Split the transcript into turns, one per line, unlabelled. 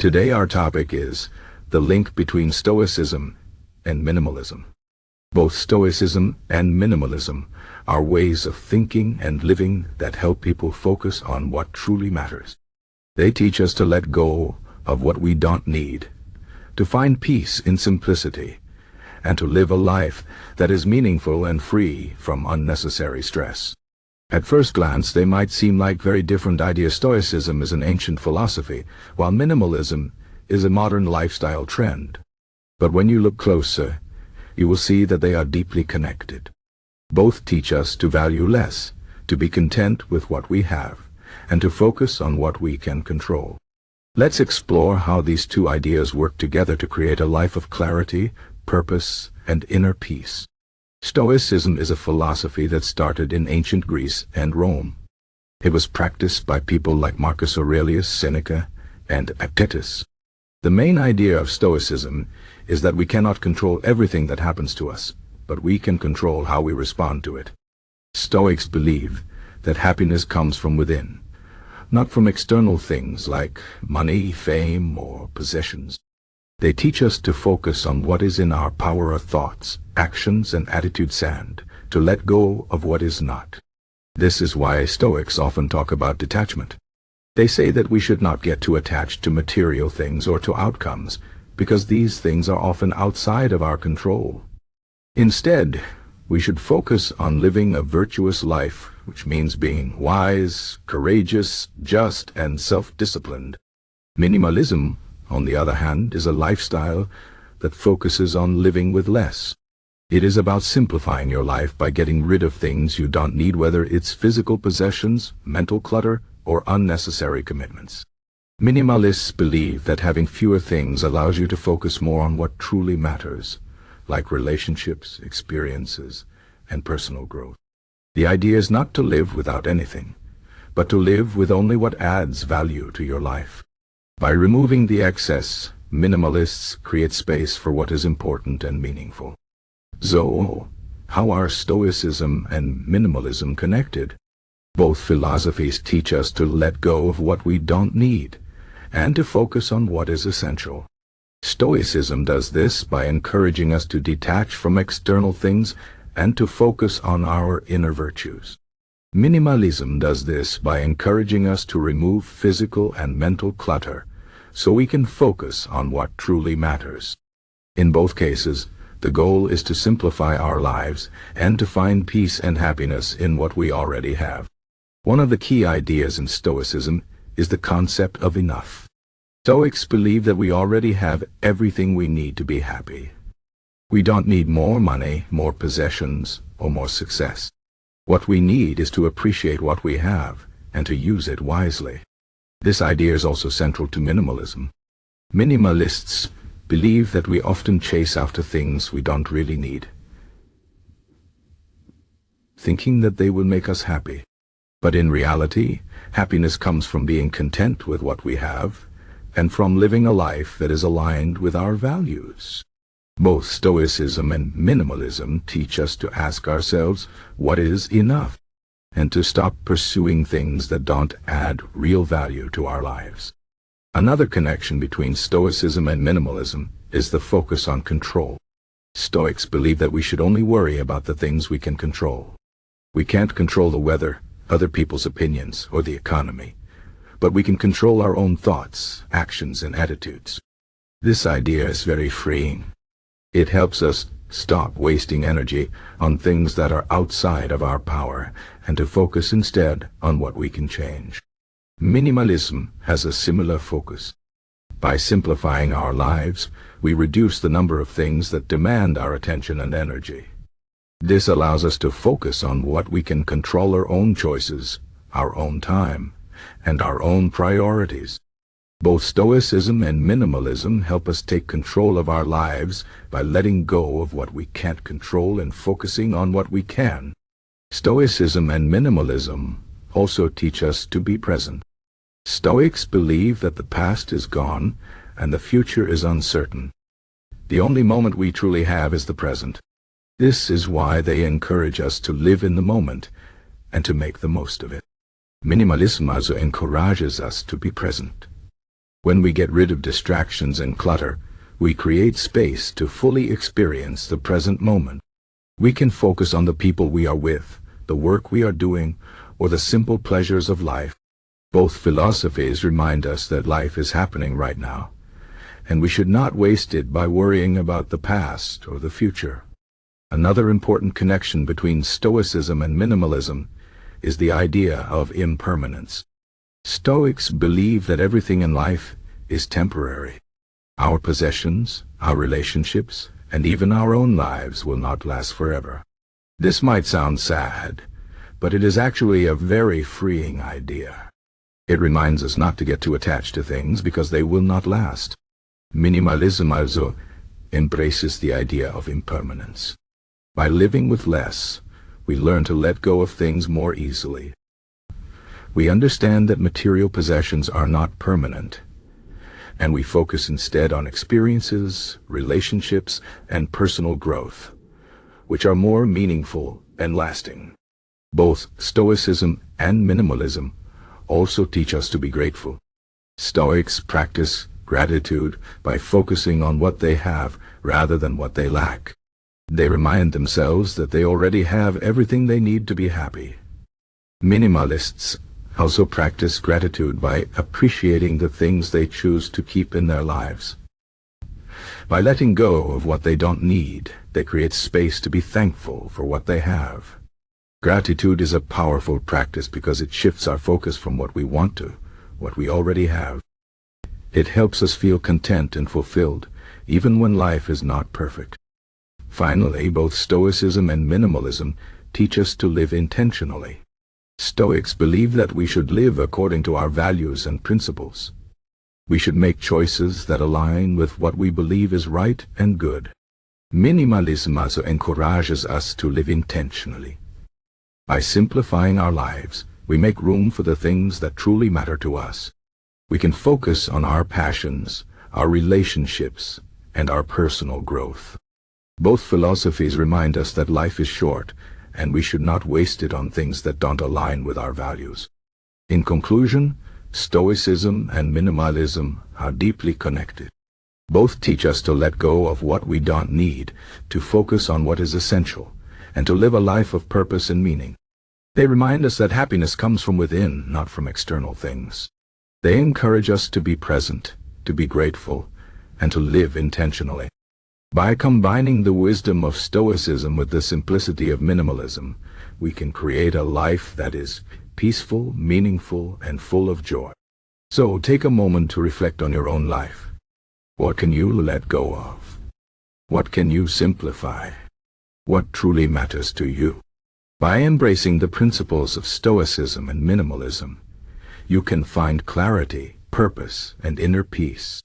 Today our topic is the link between Stoicism and minimalism. Both Stoicism and minimalism are ways of thinking and living that help people focus on what truly matters. They teach us to let go of what we don't need, to find peace in simplicity, and to live a life that is meaningful and free from unnecessary stress. At first glance, they might seem like very different ideas. Stoicism is an ancient philosophy, while minimalism is a modern lifestyle trend. But when you look closer, you will see that they are deeply connected. Both teach us to value less, to be content with what we have, and to focus on what we can control. Let's explore how these two ideas work together to create a life of clarity, purpose, and inner peace. Stoicism is a philosophy that started in ancient Greece and Rome. It was practiced by people like Marcus Aurelius, Seneca, and Epictetus. The main idea of Stoicism is that we cannot control everything that happens to us, but we can control how we respond to it. Stoics believe that happiness comes from within, not from external things like money, fame, or possessions. They teach us to focus on what is in our power of thoughts, actions, and attitudes, and to let go of what is not. This is why Stoics often talk about detachment. They say that we should not get too attached to material things or to outcomes, because these things are often outside of our control. Instead, we should focus on living a virtuous life, which means being wise, courageous, just, and self-disciplined. Minimalism, on the other hand, is a lifestyle that focuses on living with less. It is about simplifying your life by getting rid of things you don't need, whether it's physical possessions, mental clutter, or unnecessary commitments. Minimalists believe that having fewer things allows you to focus more on what truly matters, like relationships, experiences, and personal growth. The idea is not to live without anything, but to live with only what adds value to your life. By removing the excess, minimalists create space for what is important and meaningful. So, how are Stoicism and minimalism connected? Both philosophies teach us to let go of what we don't need, and to focus on what is essential. Stoicism does this by encouraging us to detach from external things and to focus on our inner virtues. Minimalism does this by encouraging us to remove physical and mental clutter, so we can focus on what truly matters. In both cases, the goal is to simplify our lives and to find peace and happiness in what we already have. One of the key ideas in Stoicism is the concept of enough. Stoics believe that we already have everything we need to be happy. We don't need more money, more possessions, or more success. What we need is to appreciate what we have and to use it wisely. This idea is also central to minimalism. Minimalists believe that we often chase after things we don't really need, thinking that they will make us happy. But in reality, happiness comes from being content with what we have and from living a life that is aligned with our values. Both Stoicism and minimalism teach us to ask ourselves what is enough, and to stop pursuing things that don't add real value to our lives. Another connection between Stoicism and minimalism is the focus on control. Stoics believe that we should only worry about the things we can control. We can't control the weather, other people's opinions, or the economy, but we can control our own thoughts, actions, and attitudes. This idea is very freeing. It helps us stop wasting energy on things that are outside of our power and to focus instead on what we can change. Minimalism has a similar focus. By simplifying our lives, we reduce the number of things that demand our attention and energy. This allows us to focus on what we can control: our own choices, our own time, and our own priorities. Both Stoicism and minimalism help us take control of our lives by letting go of what we can't control and focusing on what we can. Stoicism and minimalism also teach us to be present. Stoics believe that the past is gone and the future is uncertain. The only moment we truly have is the present. This is why they encourage us to live in the moment and to make the most of it. Minimalism also encourages us to be present. When we get rid of distractions and clutter, we create space to fully experience the present moment. We can focus on the people we are with, the work we are doing, or the simple pleasures of life. Both philosophies remind us that life is happening right now, and we should not waste it by worrying about the past or the future. Another important connection between Stoicism and minimalism is the idea of impermanence. Stoics believe that everything in life is temporary. Our possessions, our relationships, and even our own lives will not last forever. This might sound sad, but it is actually a very freeing idea. It reminds us not to get too attached to things because they will not last. Minimalism also embraces the idea of impermanence. By living with less, we learn to let go of things more easily. We understand that material possessions are not permanent, and we focus instead on experiences, relationships, and personal growth, which are more meaningful and lasting. Both Stoicism and minimalism also teach us to be grateful. Stoics practice gratitude by focusing on what they have rather than what they lack. They remind themselves that they already have everything they need to be happy. Minimalists also practice gratitude by appreciating the things they choose to keep in their lives. By letting go of what they don't need, they create space to be thankful for what they have. Gratitude is a powerful practice because it shifts our focus from what we want to what we already have. It helps us feel content and fulfilled, even when life is not perfect. Finally, both Stoicism and minimalism teach us to live intentionally. Stoics believe that we should live according to our values and principles. We should make choices that align with what we believe is right and good. Minimalism also encourages us to live intentionally. By simplifying our lives, we make room for the things that truly matter to us. We can focus on our passions, our relationships, and our personal growth. Both philosophies remind us that life is short, and we should not waste it on things that don't align with our values. In conclusion, Stoicism and minimalism are deeply connected. Both teach us to let go of what we don't need, to focus on what is essential, and to live a life of purpose and meaning. They remind us that happiness comes from within, not from external things. They encourage us to be present, to be grateful, and to live intentionally. By combining the wisdom of Stoicism with the simplicity of minimalism, we can create a life that is peaceful, meaningful, and full of joy. So take a moment to reflect on your own life. What can you let go of? What can you simplify? What truly matters to you? By embracing the principles of Stoicism and minimalism, you can find clarity, purpose, and inner peace.